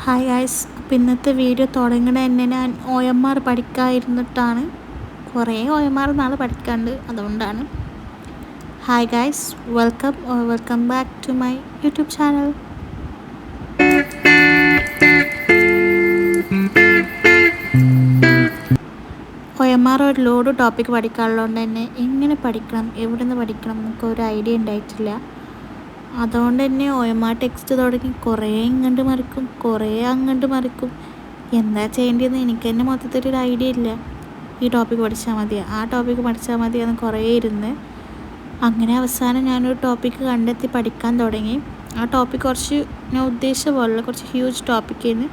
Hi guys, അപ്പോൾ ഇന്നത്തെ video തുടങ്ങണ തന്നെ ഞാൻ OMR പഠിക്കാതിരുന്നിട്ടാണ്. കുറേ OMR നാളെ പഠിക്കാണ്ട്, അതുകൊണ്ടാണ്. Hi guys, welcome back to my YouTube channel. OMR ഒരു ലോഡ് ടോപ്പിക് പഠിക്കാനുള്ളതുകൊണ്ട് തന്നെ എങ്ങനെ പഠിക്കണം, എവിടെ നിന്ന് പഠിക്കണം എന്നൊക്കെ ഒരു ഐഡിയ ഉണ്ടായിട്ടില്ല. അതുകൊണ്ട് തന്നെ OMR ടെക്സ്റ്റ് തുടങ്ങി കുറേ ഇങ്ങോട്ട് മറിക്കും, കുറേ അങ്ങോട്ട് മറിക്കും. എന്താ ചെയ്യേണ്ടതെന്ന് എനിക്ക് തന്നെ മൊത്തത്തിലൊരു ഐഡിയ ഇല്ല. ഈ ടോപ്പിക്ക് പഠിച്ചാൽ മതിയോ, ആ ടോപ്പിക്ക് പഠിച്ചാൽ മതിയോ എന്ന് കുറേ ഇരുന്ന് അങ്ങനെ അവസാനം ഞാനൊരു ടോപ്പിക്ക് കണ്ടെത്തി പഠിക്കാൻ തുടങ്ങി. ആ ടോപ്പിക്ക് കുറച്ച് ഞാൻ ഉദ്ദേശിച്ച പോലുള്ള കുറച്ച് ഹ്യൂജ് ടോപ്പിക്കായിരുന്നു.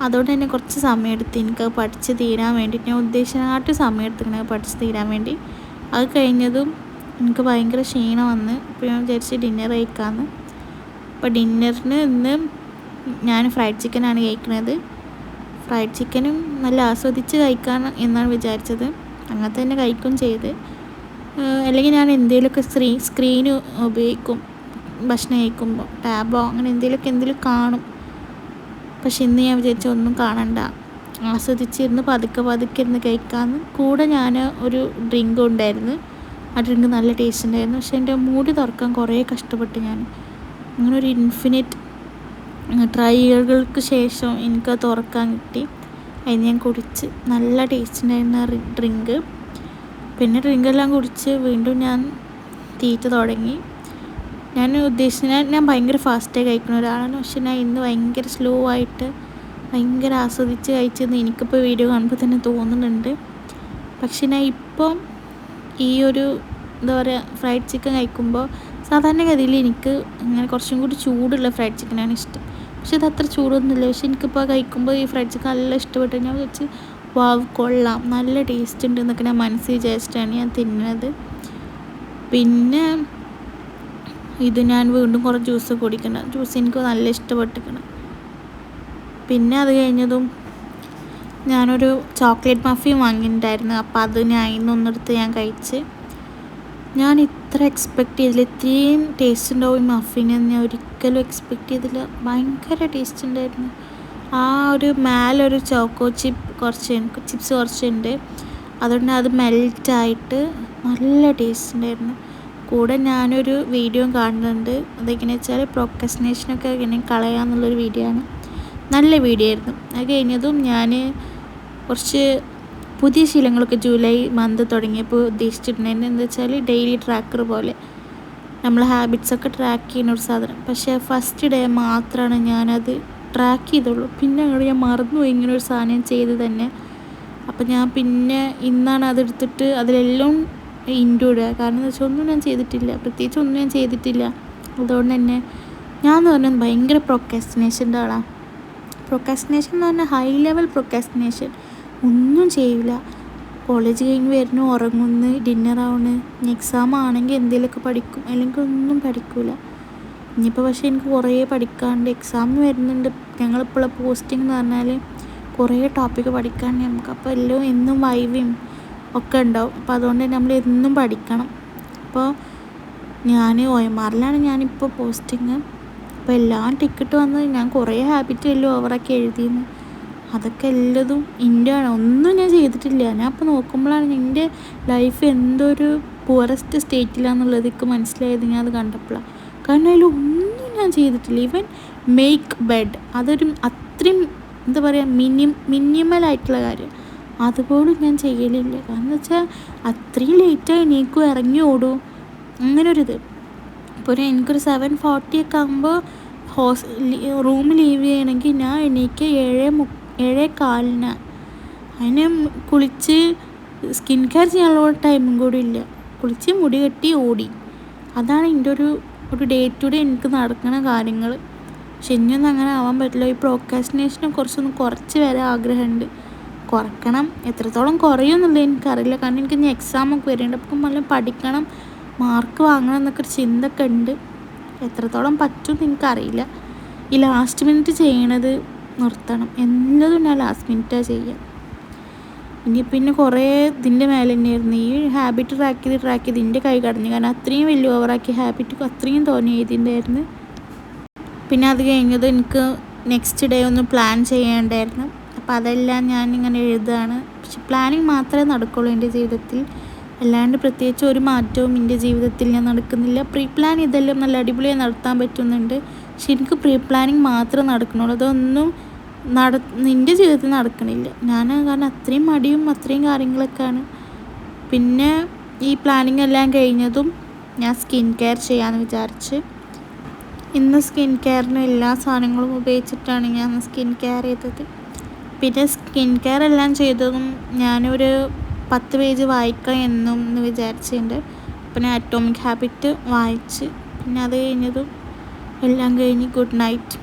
അതുകൊണ്ട് തന്നെ കുറച്ച് സമയം എടുത്ത് എനിക്കത് പഠിച്ച് തീരാൻ വേണ്ടി, ഞാൻ ഉദ്ദേശിച്ചതിനായിട്ട് സമയം എടുത്തിങ്ങനെ പഠിച്ച് തീരാൻ വേണ്ടി. അത് കഴിഞ്ഞതും എനിക്ക് ഭയങ്കര ക്ഷീണം വന്ന്. അപ്പോൾ ഞാൻ വിചാരിച്ച് ഡിന്നർ കഴിക്കാമെന്ന്. അപ്പോൾ ഡിന്നറിന് ഇന്ന് ഞാൻ ഫ്രൈഡ് ചിക്കനാണ് കഴിക്കുന്നത്. ഫ്രൈഡ് ചിക്കനും നല്ല ആസ്വദിച്ച് കഴിക്കാൻ എന്നാണ് വിചാരിച്ചത്. അങ്ങനെ തന്നെ കഴിക്കുകയും ചെയ്ത്. അല്ലെങ്കിൽ ഞാൻ എന്തെങ്കിലുമൊക്കെ സ്ക്രീന് ഉപയോഗിക്കും ഭക്ഷണം കഴിക്കുമ്പോൾ, ടാബോ അങ്ങനെ എന്തെങ്കിലും കാണും. പക്ഷെ ഇന്ന് ഞാൻ വിചാരിച്ച ഒന്നും കാണണ്ട, ആസ്വദിച്ചിരുന്ന് പതുക്കെ ഇരുന്ന് കഴിക്കാമെന്ന്. കൂടെ ഞാൻ ഒരു ഡ്രിങ്കും ഉണ്ടായിരുന്നു. ആ ഡ്രിങ്ക് നല്ല ടേസ്റ്റ് ഉണ്ടായിരുന്നു. പക്ഷെ എൻ്റെ മൂടി തുറക്കാൻ കുറേ കഷ്ടപ്പെട്ടു ഞാൻ. അങ്ങനെ ഒരു ഇൻഫിനിറ്റ് ട്രൈകൾക്ക് ശേഷം എനിക്കത് തുറക്കാൻ കിട്ടി. അതിന് ഞാൻ കുടിച്ച് നല്ല ടേസ്റ്റ് ഉണ്ടായിരുന്ന ഡ്രിങ്ക്. പിന്നെ ഡ്രിങ്കെല്ലാം കുടിച്ച് വീണ്ടും ഞാൻ തീറ്റ തുടങ്ങി. ഞാൻ ഭയങ്കര ഫാസ്റ്റായി കഴിക്കുന്ന ഒരാളാണ്. പക്ഷെ ഞാൻ ഇന്ന് ഭയങ്കര സ്ലോ ആയിട്ട് ഭയങ്കര ആസ്വദിച്ച് കഴിച്ചെന്ന് എനിക്കിപ്പോൾ വീഡിയോ കാണുമ്പോൾ തന്നെ തോന്നുന്നുണ്ട്. പക്ഷെ ഞാൻ ഇപ്പം ഈ ഒരു എന്താ പറയുക, ഫ്രൈഡ് ചിക്കൻ കഴിക്കുമ്പോൾ സാധാരണഗതിയിൽ എനിക്ക് അങ്ങനെ കുറച്ചും കൂടി ചൂടുള്ള ഫ്രൈഡ് ചിക്കനാണ് ഇഷ്ടം. പക്ഷെ ഇത് അത്ര ചൂടൊന്നുമില്ല. പക്ഷെ എനിക്കിപ്പോൾ കഴിക്കുമ്പോൾ ഈ ഫ്രൈഡ് ചിക്കൻ നല്ല ഇഷ്ടപ്പെട്ടു. ഞാൻ വെച്ച് വാവ്, കൊള്ളാം, നല്ല ടേസ്റ്റ് ഉണ്ട് എന്നൊക്കെ ഞാൻ മനസ്സിൽ വിചാരിച്ചിട്ടാണ് ഞാൻ തിന്നുന്നത്. പിന്നെ ഇത് ഞാൻ വീണ്ടും കുറേ ജ്യൂസ് കുടിക്കണം. ജ്യൂസ് എനിക്ക് നല്ല ഇഷ്ടപ്പെട്ടിരിക്കണം. പിന്നെ അത് കഴിഞ്ഞതും ഞാനൊരു ചോക്ലേറ്റ് മഫിൻ വാങ്ങിയിട്ടുണ്ടായിരുന്നു. അപ്പോൾ അത് ഞാൻ ഇന്നൊന്നെടുത്ത് ഞാൻ കഴിച്ച്. ഞാൻ ഇത്ര എക്സ്പെക്റ്റ് ചെയ്തില്ല, ഇത്രയും ടേസ്റ്റ് ഉണ്ടാവും ഈ മഫിനെന്ന് ഞാൻ ഒരിക്കലും എക്സ്പെക്റ്റ് ചെയ്തില്ല. ഭയങ്കര ടേസ്റ്റ് ഉണ്ടായിരുന്നു. ആ ഒരു മേലൊരു ചോക്കോ ചിപ്സ് കുറച്ചുണ്ട്. അതുകൊണ്ട് അത് മെൽറ്റായിട്ട് നല്ല ടേസ്റ്റ് ഉണ്ടായിരുന്നു. കൂടെ ഞാനൊരു വീഡിയോ കാണുന്നുണ്ട്. അതെങ്ങനെ വെച്ചാൽ പ്രൊക്രസ്റ്റിനേഷനൊക്കെ ഇങ്ങനെ കളയാമെന്നുള്ളൊരു വീഡിയോ ആണ്. നല്ല വീഡിയോ ആയിരുന്നു. അത് കഴിഞ്ഞതും ഞാൻ കുറച്ച് പുതിയ ശീലങ്ങളൊക്കെ ജൂലൈ മന്ത് തുടങ്ങിയപ്പോൾ ഉദ്ദേശിച്ചിട്ടുണ്ടായിരുന്നു. എന്താ വെച്ചാൽ ഡെയിലി ട്രാക്കർ പോലെ നമ്മൾ ഹാബിറ്റ്സൊക്കെ ട്രാക്ക് ചെയ്യുന്ന ഒരു സാധനം. പക്ഷേ ഫസ്റ്റ് ഡേ മാത്രമാണ് ഞാനത് ട്രാക്ക് ചെയ്തുള്ളൂ. പിന്നെ അങ്ങോട്ട് ഞാൻ മറന്നുപോയി ഇങ്ങനെ ഒരു സാധനം ചെയ്ത് തന്നെ. അപ്പം ഞാൻ പിന്നെ ഇന്നാണ് അതെടുത്തിട്ട് അതിലെല്ലാം ഇൻക്ലൂഡ് ചെയ്യുക. കാരണം എന്താ വെച്ചാൽ ഒന്നും ഞാൻ ചെയ്തിട്ടില്ല, പ്രത്യേകിച്ച് ഒന്നും ഞാൻ ചെയ്തിട്ടില്ല. അതുകൊണ്ട് തന്നെ ഞാൻ എന്ന് പറഞ്ഞാൽ ഭയങ്കര പ്രൊക്രാസ്റ്റിനേഷൻ്റെ ആളാണ്. പ്രൊക്രാസ്റ്റിനേഷൻ എന്ന് പറഞ്ഞാൽ ഹൈ ലെവൽ പ്രൊക്രാസ്റ്റിനേഷൻ. ഒന്നും ചെയ്യില്ല. കോളേജ് കഴിഞ്ഞ് വരുന്നു, ഉറങ്ങുന്നു, ഡിന്നറാവുന്നു. ഇനി എക്സാം ആണെങ്കിൽ എന്തെങ്കിലുമൊക്കെ പഠിക്കും, അല്ലെങ്കിൽ ഒന്നും പഠിക്കില്ല. ഇനിയിപ്പോൾ പക്ഷേ എനിക്ക് കുറേ പഠിക്കാണ്ട്, എക്സാം വരുന്നുണ്ട്. ഞങ്ങളിപ്പോൾ പോസ്റ്റിംഗ് എന്ന് പറഞ്ഞാൽ കുറേ ടോപ്പിക്ക് പഠിക്കാണ്ട് നമുക്ക്. അപ്പോൾ എല്ലാം എന്നും വൈവയും ഒക്കെ ഉണ്ടാവും. അപ്പോൾ അതുകൊണ്ട് തന്നെ നമ്മൾ എന്നും പഠിക്കണം. അപ്പോൾ ഞാൻ OMRലാണ് ഞാനിപ്പോൾ പോസ്റ്റിങ്. അപ്പോൾ എല്ലാം ടിക്കറ്റ് വന്ന് ഞാൻ കുറേ ഹാബിറ്റ് എല്ലാം ഓവറാക്കി എഴുതിയെന്ന്. അതൊക്കെ എല്ലതും എൻ്റെ ആണ്. ഒന്നും ഞാൻ ചെയ്തിട്ടില്ല. ഞാൻ അപ്പോൾ നോക്കുമ്പോഴാണ് എൻ്റെ ലൈഫ് എന്തൊരു പുവറസ്റ്റ് സ്റ്റേറ്റിലാണെന്നുള്ളത് എനിക്ക് മനസ്സിലായത്. ഞാൻ അത് കണ്ടപ്പോഴാണ്. കാരണം അതിലൊന്നും ഞാൻ ചെയ്തിട്ടില്ല. ഈവൻ മേക്ക് ബെഡ്, അതൊരു അത്രയും എന്താ പറയുക, മിനിമലായിട്ടുള്ള കാര്യം അതുപോലും ഞാൻ ചെയ്യലില്ല. കാരണം എന്ന് വെച്ചാൽ അത്രയും ലേറ്റായി എണീക്കും, ഇറങ്ങി ഓടും, അങ്ങനെ ഒരിത്. ഇപ്പോൾ എനിക്കൊരു 7:40 ഒക്കെ ആകുമ്പോൾ റൂം ലീവ് ചെയ്യണമെങ്കിൽ ഞാൻ എണീക്ക് 7:15. അതിന് കുളിച്ച് സ്കിൻ കെയർ ചെയ്യാനുള്ള ടൈമും കൂടി ഇല്ല. കുളിച്ച് മുടി കെട്ടി ഓടി. അതാണ് എൻ്റെ ഒരു ഡേ ടു ഡേ എനിക്ക് നടക്കുന്ന കാര്യങ്ങൾ. പക്ഷെ ഇനിയൊന്നും അങ്ങനെ ആവാൻ പറ്റില്ല. ഈ പ്രോക്രാസ്റ്റിനേഷനെ കുറച്ചൊന്ന് കുറച്ച് വരെ ആഗ്രഹമുണ്ട്. കുറയ്ക്കണം. എത്രത്തോളം കുറയുമെന്നുള്ളത് എനിക്കറിയില്ല. കാരണം എനിക്ക് ഇനി എക്സാമൊക്കെ വരുന്നുണ്ട്. അപ്പം നല്ല പഠിക്കണം, മാർക്ക് വാങ്ങണം എന്നൊക്കെ ഒരു ചിന്തയൊക്കെ ഉണ്ട്. എത്രത്തോളം പറ്റുമെന്ന് എനിക്കറിയില്ല. ഈ ലാസ്റ്റ് മിനിറ്റ് ചെയ്യണത് നിർത്തണം. എല്ലതും ഞാൻ ലാസ്റ്റ് മിനിറ്റാണ് ചെയ്യുക. ഇനി പിന്നെ കുറേ ഇതിൻ്റെ മേലെ തന്നെയായിരുന്നു ഈ ഹാബിറ്റ് ട്രാക്ക് ചെയ്ത് ഇതിൻ്റെ കൈ കടഞ്ഞു. കാരണം അത്രയും വലിയ ഓവറാക്കി ഹാബിറ്റ് അത്രയും തോന്നി എഴുതിയിട്ടുണ്ടായിരുന്നു. പിന്നെ അത് കഴിഞ്ഞത് എനിക്ക് നെക്സ്റ്റ് ഡേ ഒന്ന് പ്ലാൻ ചെയ്യേണ്ടായിരുന്നു. അപ്പോൾ അതെല്ലാം ഞാനിങ്ങനെ എഴുതുകയാണ്. പക്ഷെ പ്ലാനിങ് മാത്രമേ നടക്കുള്ളൂ എൻ്റെ ജീവിതത്തിൽ, അല്ലാണ്ട് പ്രത്യേകിച്ച് ഒരു മാറ്റവും എൻ്റെ ജീവിതത്തിൽ ഞാൻ നടക്കുന്നില്ല. പ്രീ പ്ലാൻ ഇതെല്ലാം നല്ല അടിപൊളിയായി നടത്താൻ പറ്റുന്നുണ്ട്. പക്ഷെ എനിക്ക് പ്രീ പ്ലാനിങ് മാത്രമേ നടക്കണുള്ളൂ. അതൊന്നും എൻ്റെ ജീവിതത്തിൽ നടക്കണില്ല. കാരണം അത്രയും മടിയും അത്രയും കാര്യങ്ങളൊക്കെയാണ്. പിന്നെ ഈ പ്ലാനിങ് എല്ലാം കഴിഞ്ഞതും ഞാൻ സ്കിൻ കെയർ ചെയ്യാമെന്ന് വിചാരിച്ച്. ഇന്ന് സ്കിൻ കെയറിന് എല്ലാ സാധനങ്ങളും ഉപയോഗിച്ചിട്ടാണ് ഞാൻ സ്കിൻ കെയർ ചെയ്തത്. പിന്നെ സ്കിൻ കെയർ എല്ലാം ചെയ്തതും ഞാനൊരു 10 പേജ് വായിക്കാം എന്നും എന്ന് വിചാരിച്ചിട്ടുണ്ട്. അപ്പം ഞാൻ അറ്റോമിക് ഹാബിറ്റ് വായിച്ച്, പിന്നെ അത് കഴിഞ്ഞതും എല്ലാം കഴിഞ്ഞ് ഗുഡ് നൈറ്റ്.